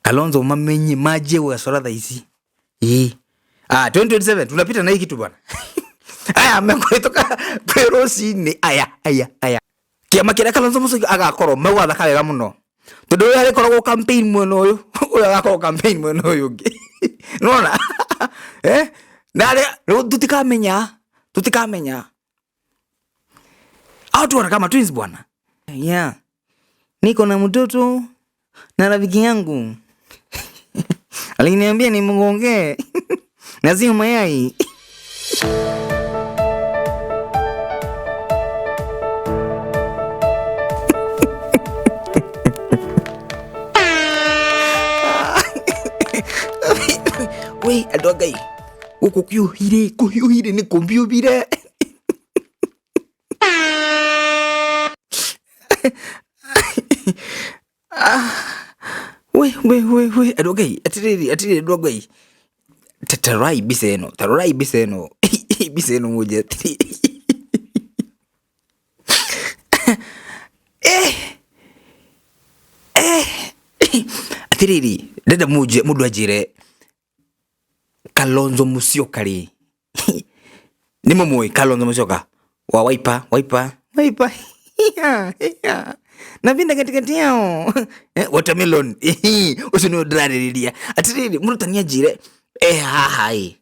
Kalonzo mamenye maje wa sola ici. 2027 tunapita na hii kitu bwana. Aya mekwetoka kwerosi ni aya. Kiama kira Kalonzo Musyoka agakorwo mawatha kawega muno. Tondu yari korwo campaign mweno uyu, uyu agakorwo campaign mweno uyu ngi. Nona? Nare tutikamenya. Watu wana kama twins bwana. Yeah. Niko na mtoto na rafiki yangu. Aliniambia nimngongee. Na sio mayai. We adogai. Kuhyuhire ni kumbiyubire. We adogai atiri adogai. Tarai biseno biseno moja. Atiri dada mudu ajire Kalonzo Musyoka ri. Ni mumwe Kalonzo Musyoka wa Wiper. Yeah. Napenda katikati yao. Watermelon. Usino drariria. Atiri mudu tania jire. Hai.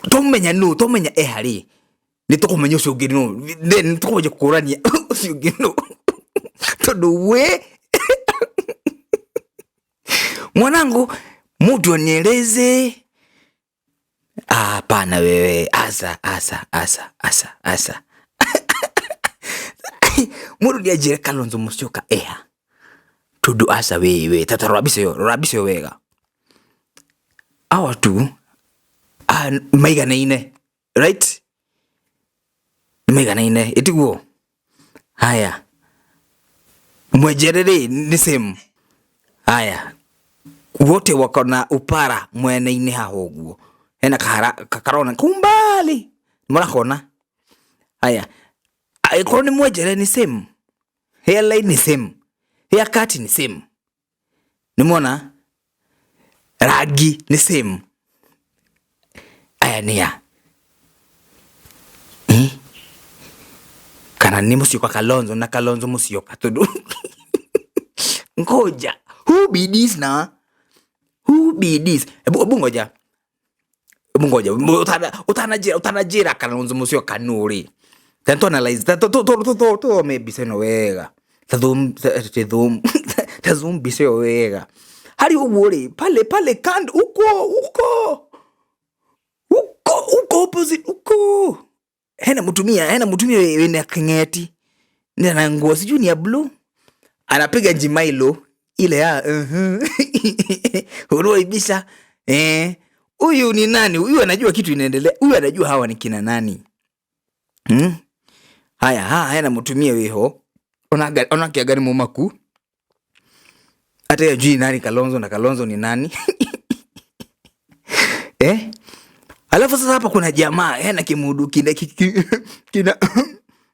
Tomenya hari. Ni tukumenya ucio ngino. Then tukoje kurania ucio ngino. Tondu we. Mwanangu mudu onieleze. Hapana wewe. Asa. Mudu diajire Kalonzo Musyoka Tudu asa wewe. Tata rabise wega. Awa tu maiga na ine, right? Maiga na ine itiguo. Haya mwejerere ni same. Haya wote wako na upara mwene ine haho guo. Hena kakarona kumbali mbona kona. Haya aikoni mwejerere ni same, hairline ni same, haircut ni same, nimona ragi ni same. Aya nia. Kana ni Musyoka Kalonzo na Kalonzo Musyoka tudu. Ngoja. Who be this na? Ebu ngoja. Utanajira Kalonzo Musyoka nuri. Tanto analyze. To maybe seno wega. Tazum biseo wega. Hali uwori pale kando uko opposite uko. Hena mutumia wene kingeti. Nina nguo sijui ni ya blue. Anapiga Jimailo ile ya Huruwa ibisha. Huyu ni nani? Huyu anajua kitu inaendelea. Huyu anajua hawa ni kina nani. Haya mutumia weho. Onakia gani mumaku. Ata ya jui nani Kalonzo na Kalonzo ni nani. Alafu sasa hapa kuna jamaa na kimudu kina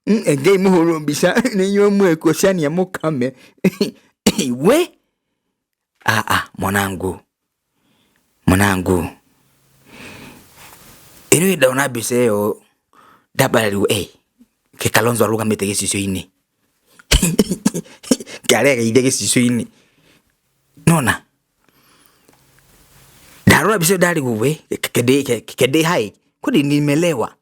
ngei muhuru mbisha niyo mweko shani ya mukame. We mwanangu inu dauna biseo dabali ke Kalonzo aruga metege sisyo ini. Karega idege sisyo ini. Nona darua biseo dali uwe kede hai kodi nimelewa.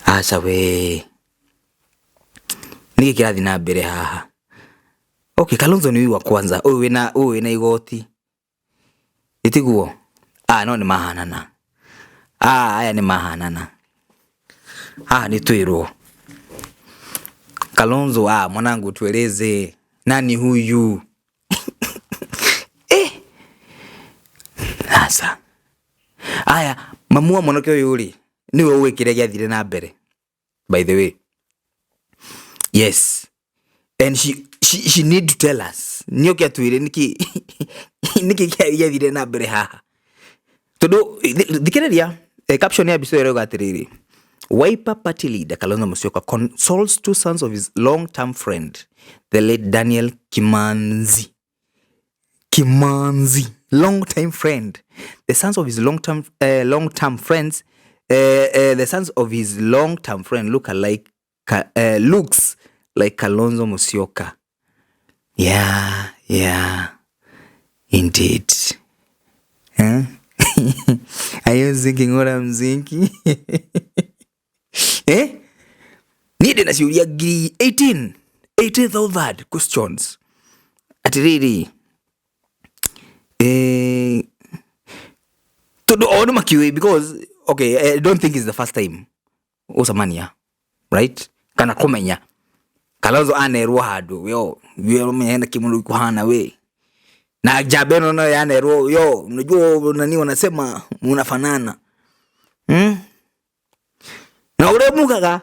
Asa we niki kirathi na mbere haha. Okay, Kalonzo ni wa kwanza. Uwe na igoti itiguo. No ni mahanana. Aya ni mahanana. Ni twiro Kalonzo. Mwanangu tueleze nani huyu. Asa aya mamua mwanake yuri niwe uwe kirege thire na mbere. By the way, yes, and she need to tell us nioke atwire niki kirege thire na mbere haha. Todo dikereria caption ya biso yero gatiriri Wiper Party leader Kalonzo Musyoka consoles two sons of his long-term friend, the late Daniel Kimanzi. Long-time friend. The sons of his long-term friends. The sons of his long-term friend looks like Kalonzo Musyoka. Yeah. Indeed. Huh? Are you thinking what I'm thinking? Need na siuria 18,000 questions. Atiriri. To do all makiwe because okay, I don't think it's the first time. Osamania, right? Kana komenya. Kalonzo anerwa hadu. Yo mmeenda kimulu kuhana we. Na jabeno na yanerwa yo, unajua nani wanasema mnafanana. Na ule mukaga.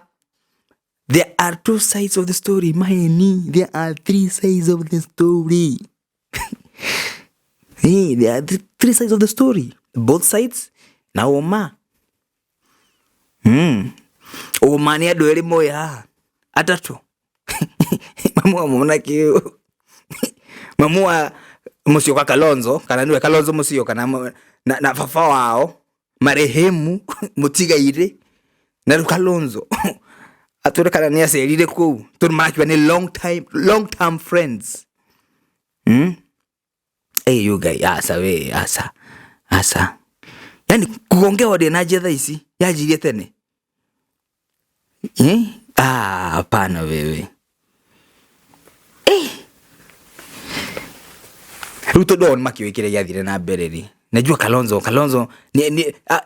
There are two sides of the story, Maheni. There are three sides of the story. Hey, there are three sides of the story. Both sides. Na Oma. Oma ni adu eri moya. Atatu. Mamua mwana kiyo. Mamua Musyoka Kalonzo. Kananue Kalonzo Musyoka na fafa wao. Marehemu. Mutigaire. Na Kalonzo. Ature kanania serire ku. Turu makiwa ni long-term friends. Hey you guys, asa. Yani kuongea wade najetha isi yajirie tene. Hapana wewe. Ruto don makiwekire yathire na bereri. Najua Kalonzo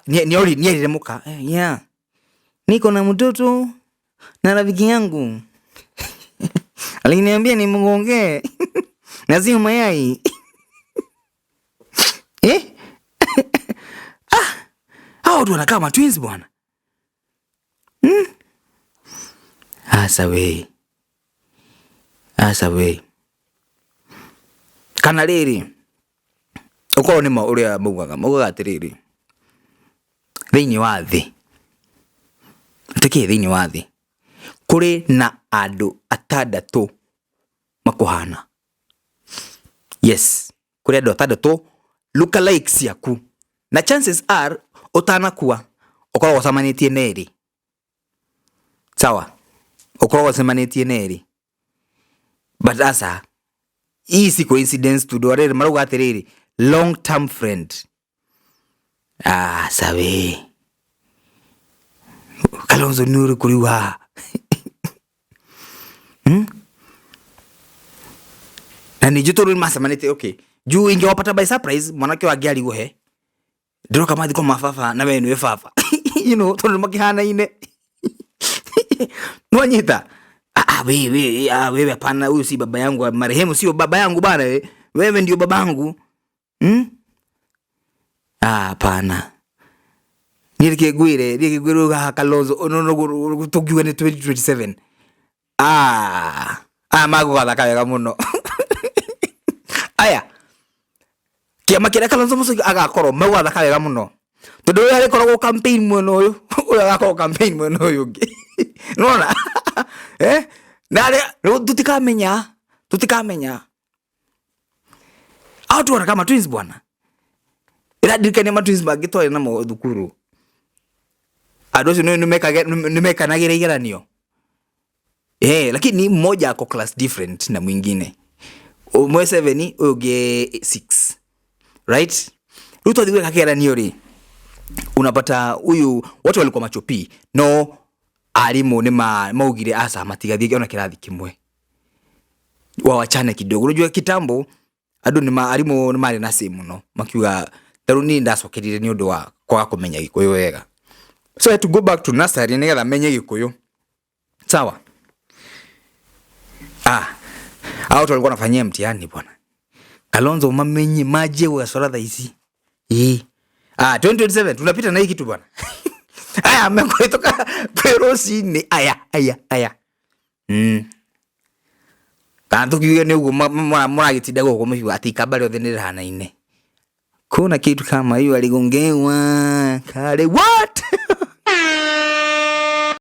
ni oli muka. Yeah. Niko na mtoto na rafiki yangu. Aliniambia ni mngongee. Nazima mayai. Hao watu wanakaa kama twins bwana. Asa we. Kana riri. Uko ni uria mugaga atiriri. Thĩinĩ wa thĩ. Tiki thĩinĩ wa thĩ. Kuri na andu atandatu makuhana. Yes. Kuri andu atandatu lookalikes yaku. Na chances are utanakua ukoragwo samanitie neri. Sawa. Ukoragwo samanitie neri. But asa easy coincidence to do arere maruga atiriri long-term friend. Sawe. Kalonzo nuru kuriwa. Na nijuturu masamanite okay. Juu ingewapata by surprise mwanake wa gari gohe. Ndiro kama thiko mafafa na wewe niwe fafa. You know, tonu makihana ine. Nwanyita. Wewe hapana, huyu si baba yangu, marehemu sio baba yangu bana, wewe ndio babangu. Hapana. Nirikegwire Kalonzo ono tukiwa ni 2027. Mago gataka muno. Aya. Kiama kira Kalonzo Musyoka agakorwo mago gataka muno. Tondu uyu arikorwo campaign mweno uyu, uyu agakorwo campaign mweno uyu. Nona? Nare tutikamenya. Autu wana kama twins bwana. Ila dikani ma twins bagitwa na mo thukuru. Adosi numeka nageregeranio. Lakini mmoja ako class different na mwingine. Mwe 7 uge 6. Right? Ruto diwe kageranio ri. Unapata huyu watu walikuwa machopi. No alimu ni maugire asa matigathie ona kirathi kimwe. Wawachane kidogo. Unajua kitambo andu ni alimu ni mari na simu no. Makiuga taruni ndacokerire ni undu wa kwa kumenya Gikuyu wega. So I had to go back to nursery nigetha menye Gikuyu. Sawa. Watu walikuwa wanafanyia mtihani bwana. Kalonzo mamenye maje wa soradha hizi. 2027 tunapita na hiki kitu bwana. Amekutoka perosi ni aya. Kanto kiyo ni ugo mwana gitinda go muhiwa ati kabali othe ni rana ine. Kuna kitu kama hiyo aligongewa kale what?